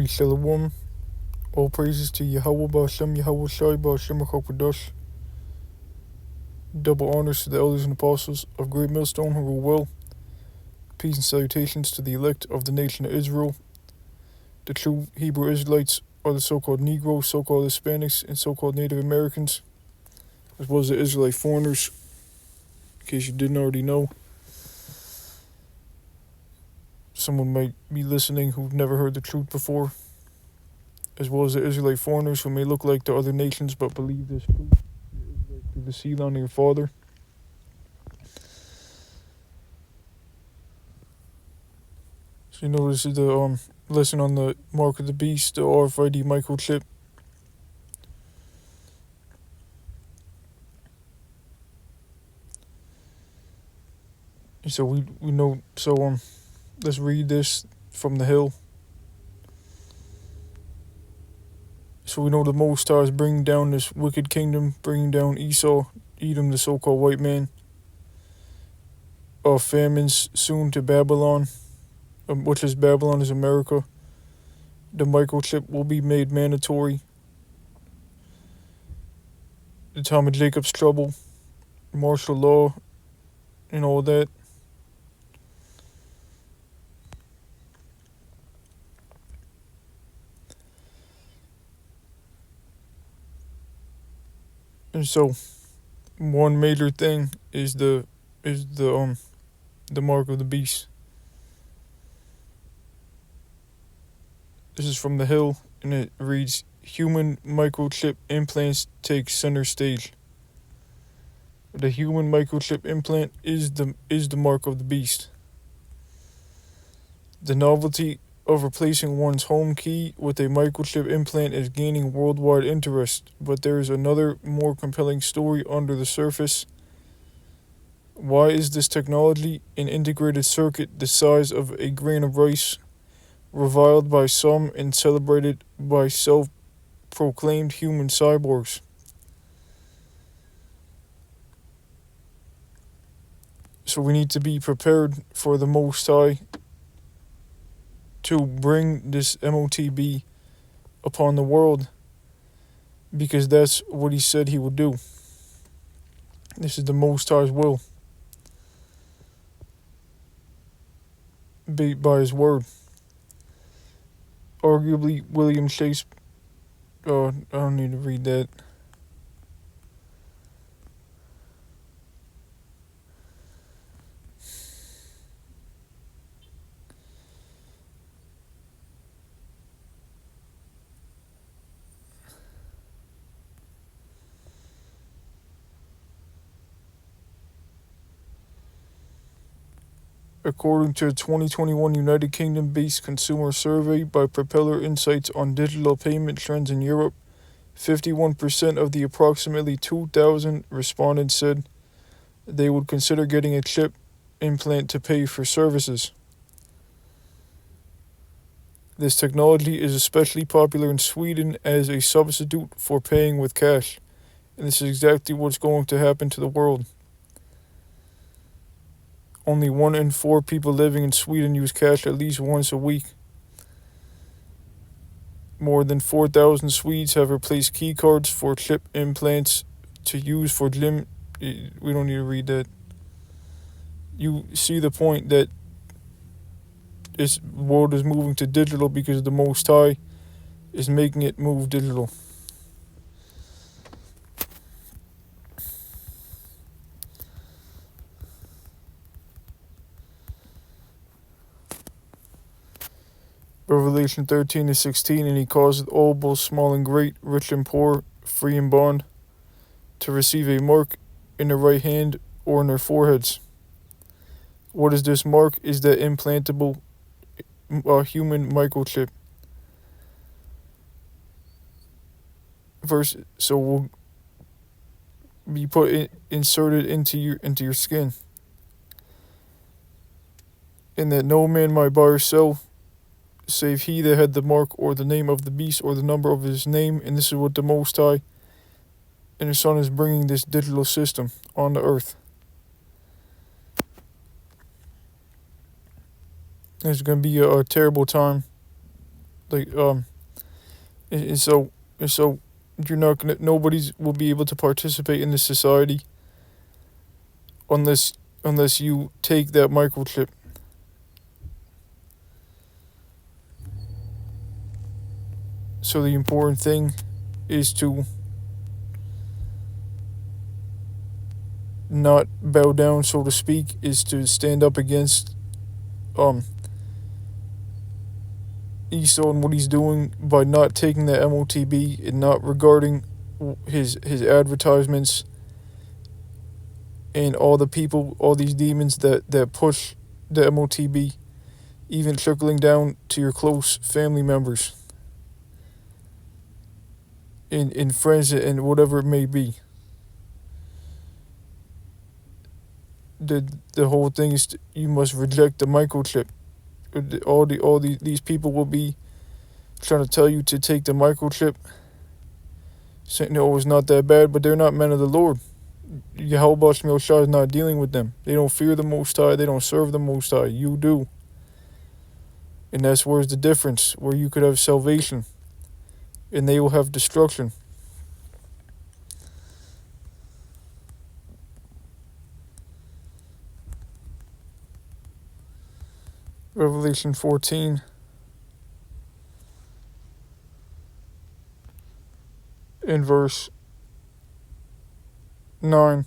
Shalom. All praises to Yahweh Ba'Shem, Yahweh Shai Ba'Shem HaKadosh. Double honors to the elders and apostles of Great Millstone who rule well. Peace and salutations to the elect of the nation of Israel. The true Hebrew Israelites are the so-called Negroes, so-called Hispanics, and so-called Native Americans, as well as the Israelite foreigners, in case you didn't already know. Someone might be listening who've never heard the truth before, as well as the Israelite foreigners who may look like the other nations but believe this truth. You're Israelite through the seed line of your father. So this is the lesson on the mark of the beast, the RFID microchip. And so we know, let's read this from the hill. So we know the Most High is bringing down this wicked kingdom, bringing down Esau, Edom, the so-called white man, of famines soon to Babylon, which is Babylon is America. The microchip will be made mandatory. The time of Jacob's trouble, martial law, and all that. And so, one major thing is the mark of the beast. This is from the hill, and it reads: human microchip implants take center stage. The human microchip implant is the mark of the beast. The novelty of replacing one's home key with a microchip implant is gaining worldwide interest, but there is another more compelling story under the surface. Why is this technology, an integrated circuit the size of a grain of rice, reviled by some and celebrated by self-proclaimed human cyborgs? So we need to be prepared for the Most High to bring this MOTB upon the world, because that's what he said he would do. This is the Most High's will, by his word. Arguably, William Shakespeare, I don't need to read that. According to a 2021 United Kingdom-based consumer survey by Propeller Insights on digital payment trends in Europe, 51% of the approximately 2,000 respondents said they would consider getting a chip implant to pay for services. This technology is especially popular in Sweden as a substitute for paying with cash, and this is exactly what's going to happen to the world. Only 1 in 4 people living in Sweden use cash at least once a week. More than 4,000 Swedes have replaced key cards for chip implants to use for gym. We don't need to read that. You see the point that this world is moving to digital because the Most High is making it move digital. Revelation 13-16, and he causeth all, both small and great, rich and poor, free and bond, to receive a mark in their right hand or in their foreheads. What is this mark? Is that implantable human microchip. So will be inserted into your skin, and that no man might buy or sell, save he that had the mark or the name of the beast or the number of his name. And this is what the Most High and his Son is bringing this digital system on the earth. It's going to be a terrible time Like and so you're not gonna nobody's will be able to participate in this society unless you take that microchip. So the important thing is to not bow down, so to speak, is to stand up against um Esau and what he's doing by not taking the MOTB and not regarding his advertisements and all the people, all these demons that push the MOTB, even trickling down to your close family members and friends and whatever it may be. The whole thing is you must reject the microchip. These people will be trying to tell you to take the microchip, saying no, it's not that bad, but they're not men of the Lord. Yahweh Shai is not dealing with them. They don't fear the Most High. They don't serve the Most High. You do. And that's where's the difference, where you could have salvation and they will have destruction. Revelation 14 in verse 9.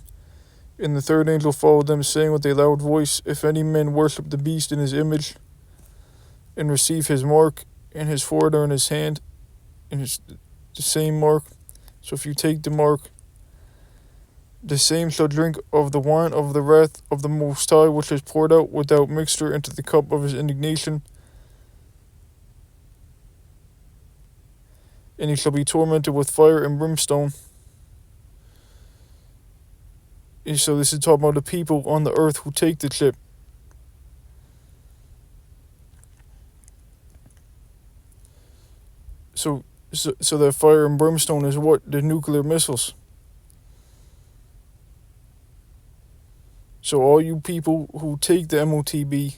And the third angel followed them, saying with a loud voice, if any man worship the beast in his image, and receive his mark, and his forehead or in his hand, and it's the same mark. So if you take the mark, the same shall drink of the wine of the wrath of the Most High, which is poured out without mixture into the cup of his indignation. And he shall be tormented with fire and brimstone. And so this is talking about the people on the earth who take the chip. So that fire and brimstone is what? The nuclear missiles. So all you people who take the MOTB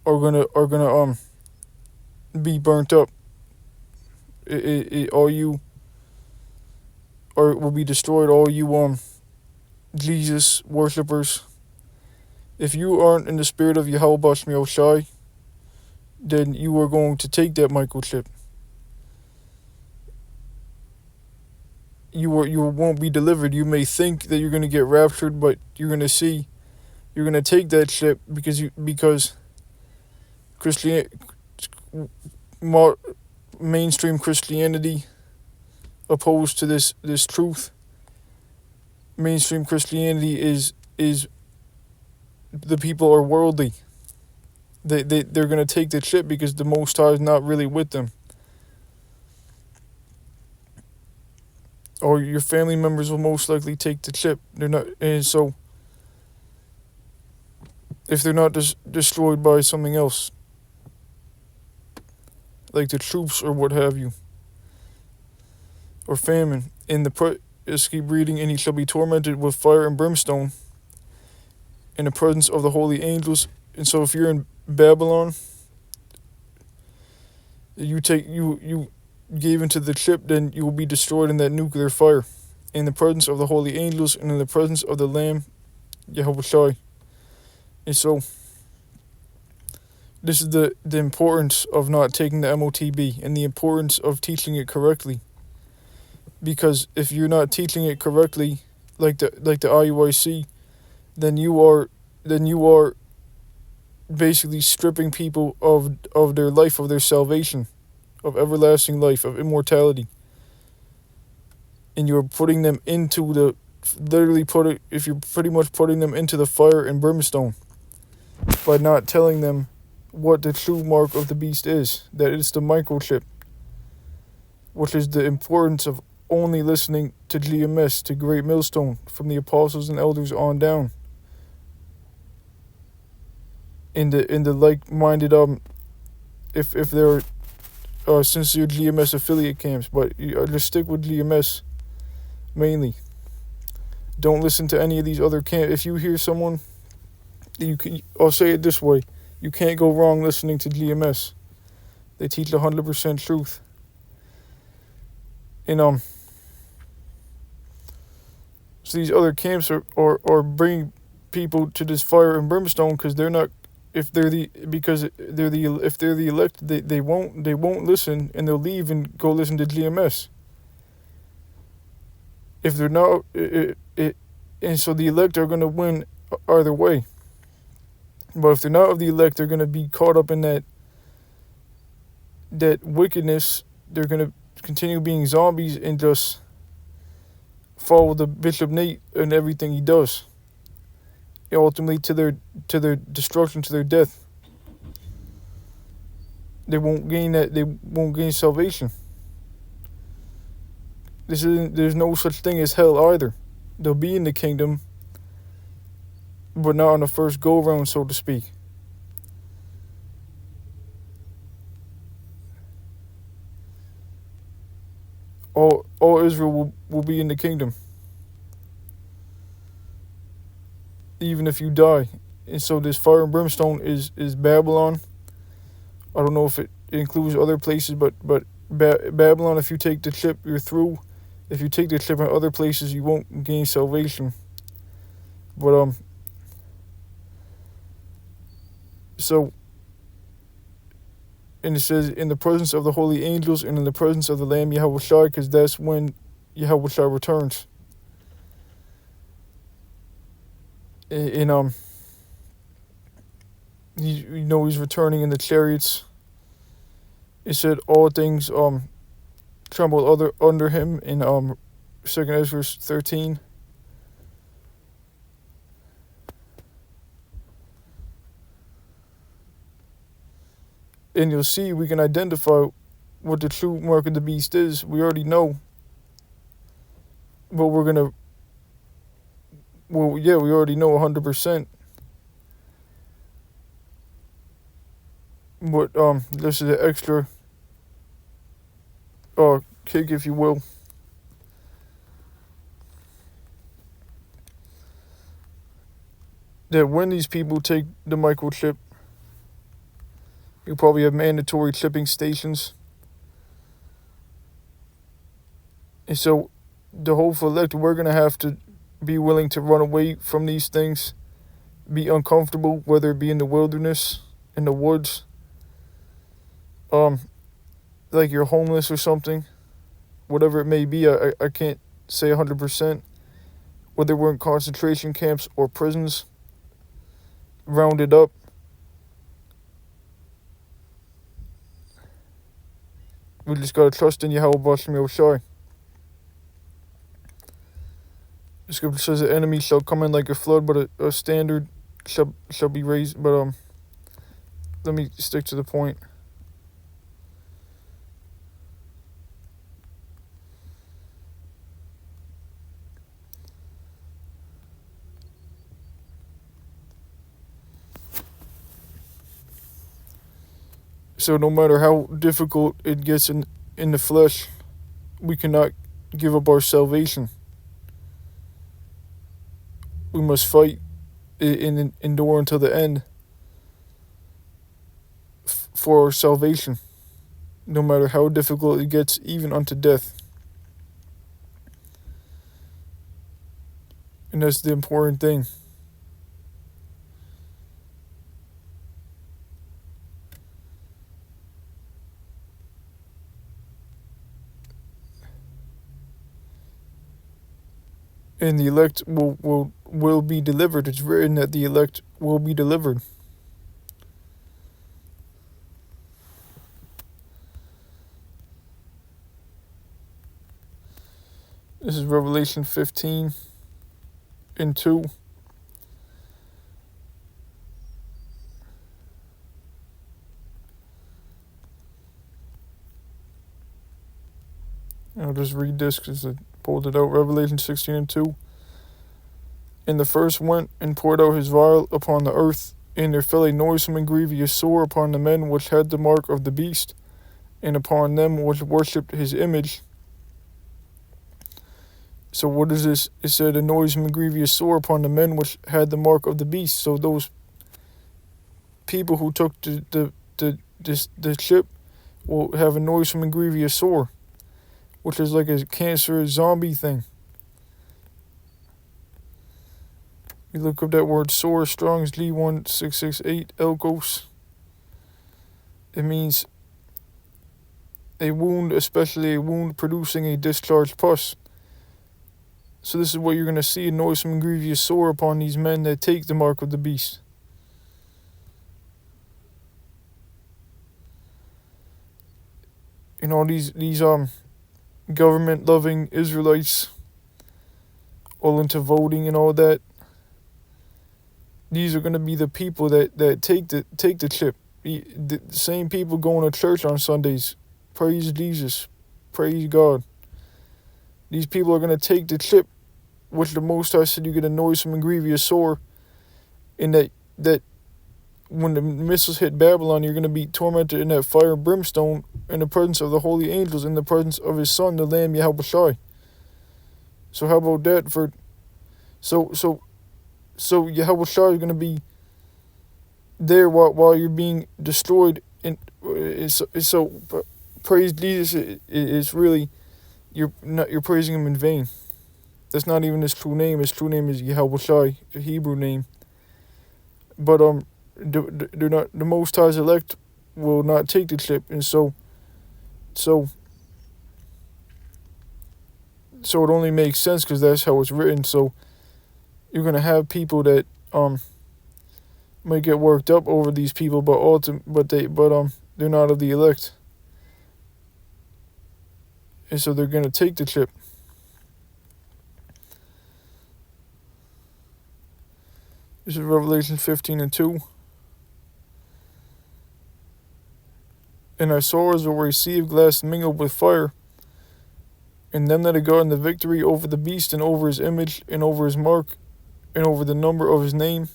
are gonna be burnt up. All you will be destroyed. All you Jesus worshippers. If you aren't in the spirit of Yahweh Shai, then you are going to take that microchip. You won't be delivered. You may think that you're going to get raptured, but you're going to take that chip because mainstream Christianity opposed to this truth. Mainstream Christianity is the people are worldly. They're going to take the chip because the Most High is not really with them. Or your family members will most likely take the chip. They're not, and so if they're not destroyed by something else, like the troops or what have you, or famine. Let's keep reading. And he shall be tormented with fire and brimstone in the presence of the holy angels. And so if you're in Babylon, you gave into the chip, then you will be destroyed in that nuclear fire, in the presence of the holy angels and in the presence of the Lamb, Yahweh Shai. And so this is the importance of not taking the MOTB and the importance of teaching it correctly. Because if you're not teaching it correctly, like the IUIC, then you are basically stripping people of their life, of their salvation, of everlasting life, of immortality. And you're putting them into if you're pretty much putting them into the fire and brimstone by not telling them what the true mark of the beast is, that it's the microchip, which is the importance of only listening to GMS, to Great Millstone, from the apostles and elders on down. In the like-minded if there are sincere GMS affiliate camps, but just stick with GMS mainly. Don't listen to any of these other camps. If you hear someone, I'll say it this way: you can't go wrong listening to GMS. They teach 100% truth. And so these other camps are bringing people to this fire and brimstone because they're not. If they're the because they're the if they're the elect, they won't listen, and they'll leave and go listen to GMS. If they're not, and so the elect are going to win either way. But if they're not of the elect, they're going to be caught up in that wickedness. They're going to continue being zombies and just follow the Bishop Nate and everything he does, ultimately to their destruction, to their death. They won't gain that. They won't gain salvation. There's no such thing as hell either. They'll be in the kingdom, but not on the first go round, so to speak. All Israel will be in the kingdom, even if you die. And so this fire and brimstone is Babylon. I don't know if it includes other places, but Babylon, if you take the chip, you're through. If you take the chip in other places, you won't gain salvation. But so, and it says, in the presence of the holy angels and in the presence of the Lamb Yahushua, because that's when Yahushua returns. And he's returning in the chariots. It said all things trembled under him in 2nd Ezra 13. And you'll see we can identify what the true mark of the beast is. We already know. But we're gonna we already know 100%. But this is an extra kick, if you will. That when these people take the microchip, you probably have mandatory chipping stations. And so the whole elect, we're going to have to be willing to run away from these things, be uncomfortable, whether it be in the wilderness, in the woods, like you're homeless or something, whatever it may be. I can't say 100%, whether we're in concentration camps or prisons, rounded up. We just gotta trust in Yahweh Bashem Yoshai. The scripture says the enemy shall come in like a flood, but a standard shall be raised. But let me stick to the point. So no matter how difficult it gets in the flesh, we cannot give up our salvation. We must fight and endure until the end for our salvation, no matter how difficult it gets, even unto death. And that's the important thing. And the elect will be delivered. It's written that the elect will be delivered. This is Revelation 15 and 2. I'll just read this because I pulled it out. Revelation 16 and 2. And the first went and poured out his vial upon the earth, and there fell a noisome and grievous sore upon the men which had the mark of the beast, and upon them which worshipped his image. So what is this? It said a noisome and grievous sore upon the men which had the mark of the beast. So those people who took the chip, will have a noisome and grievous sore, which is like a cancerous zombie thing. You look up that word sore, Strong's G1668, Elkos. It means a wound, especially a wound producing a discharged pus. So this is what you're going to see, a noisome and grievous sore upon these men that take the mark of the beast. You know, these government-loving Israelites, all into voting and all that. These are going to be the people that take the chip. The same people going to church on Sundays. Praise Jesus. Praise God. These people are going to take the chip, which the Most High said you get a noisome and grievous sore, and that when the missiles hit Babylon, you're going to be tormented in that fire and brimstone in the presence of the holy angels, in the presence of his son, the Lamb Yahushua. So how about that for... So Yahushua is going to be there while you're being destroyed, and so praise Jesus is really you're praising him in vain. That's not even his true name. His true name is Yahushua, a Hebrew name. But they're not, the Most High's elect will not take the chip, and so it only makes sense because that's how it's written. So you're gonna have people that might get worked up over these people, but they're not of the elect, and so they're gonna take the chip. This is Revelation 15:2. And I saw as a sea of glass mingled with fire, and them that had gotten the victory over the beast, and over his image, and over his mark, and over the number of his name,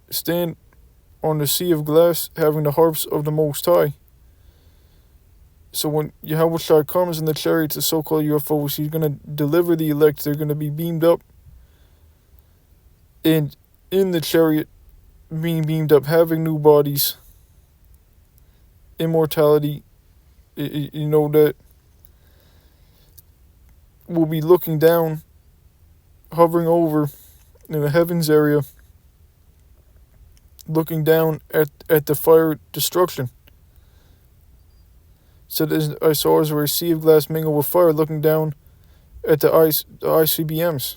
stand on the sea of glass, having the harps of the Most High. So when Yahushua comes in the chariots, the so-called UFOs, he's going to deliver the elect. They're going to be beamed up, and in the chariot, being beamed up, having new bodies, immortality, you know, that will be looking down, hovering over in the heavens area, looking down at the fire destruction. So I saw as a sea of glass mingled with fire, looking down at the ICBMs.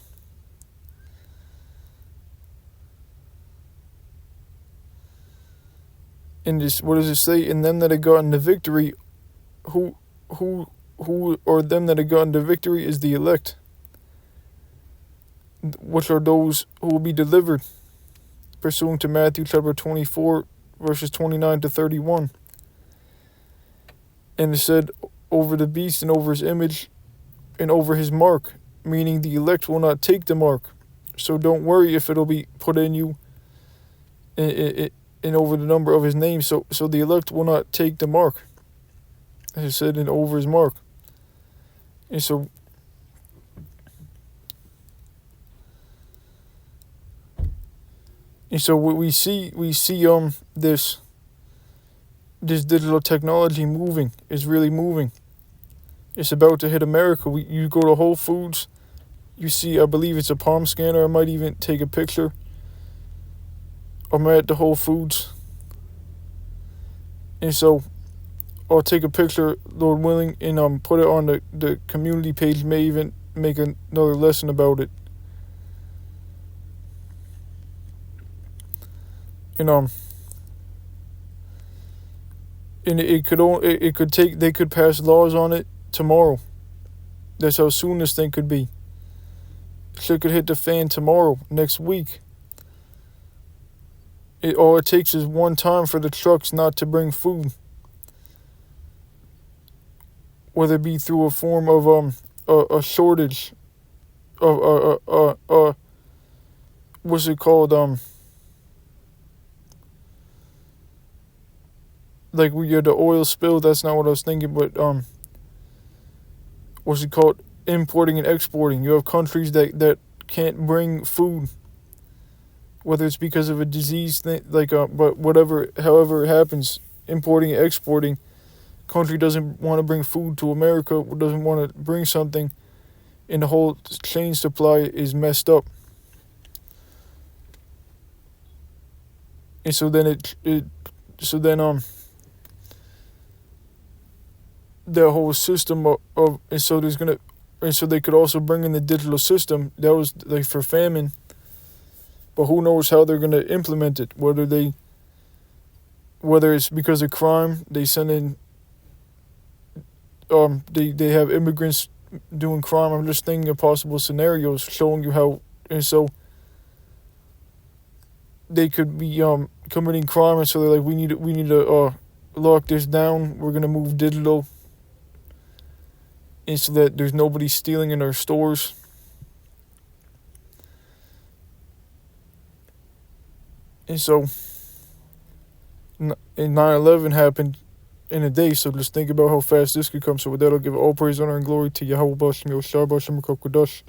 And this, what does it say? And them that had gotten the victory, who or them that had gotten the victory is the elect, which are those who will be delivered, pursuant to Matthew chapter 24, verses 29 to 31. And it said, over the beast and over his image and over his mark, meaning the elect will not take the mark. So don't worry if it'll be put in you and over the number of his name. So the elect will not take the mark, as it said, and over his mark. And so we see this digital technology moving. Is really moving. It's about to hit America. You go to Whole Foods, you see, I believe it's a palm scanner. I might even take a picture. I'm at the Whole Foods, and so I'll take a picture, Lord willing, and put it on the community page. May even make another lesson about it. And they could pass laws on it tomorrow. That's how soon this thing could be. Shit could hit the fan tomorrow, next week. All it takes is one time for the trucks not to bring food, whether it be through a form of a shortage of what's it called, like we had the oil spill. That's not what I was thinking, but what's it called, importing and exporting. You have countries that can't bring food, whether it's because of a disease thing, but however it happens, importing and exporting. Country doesn't want to bring food to America, doesn't want to bring something, and the whole chain supply is messed up. And so then the whole system of and so there's gonna and so they could also bring in the digital system that was like for famine, but who knows how they're gonna implement it? Whether it's because of crime, they send in they have immigrants doing crime. I'm just thinking of possible scenarios, showing you how, and so they could be committing crime, and so they're like, we need to lock this down. We're gonna move digital, and so that there's nobody stealing in our stores. And so, and 9/11 happened in a day, so just think about how fast this could come. So with that, I'll give all praise, honor, and glory to Yahweh Bashem Yoshar Bashem Kokodash.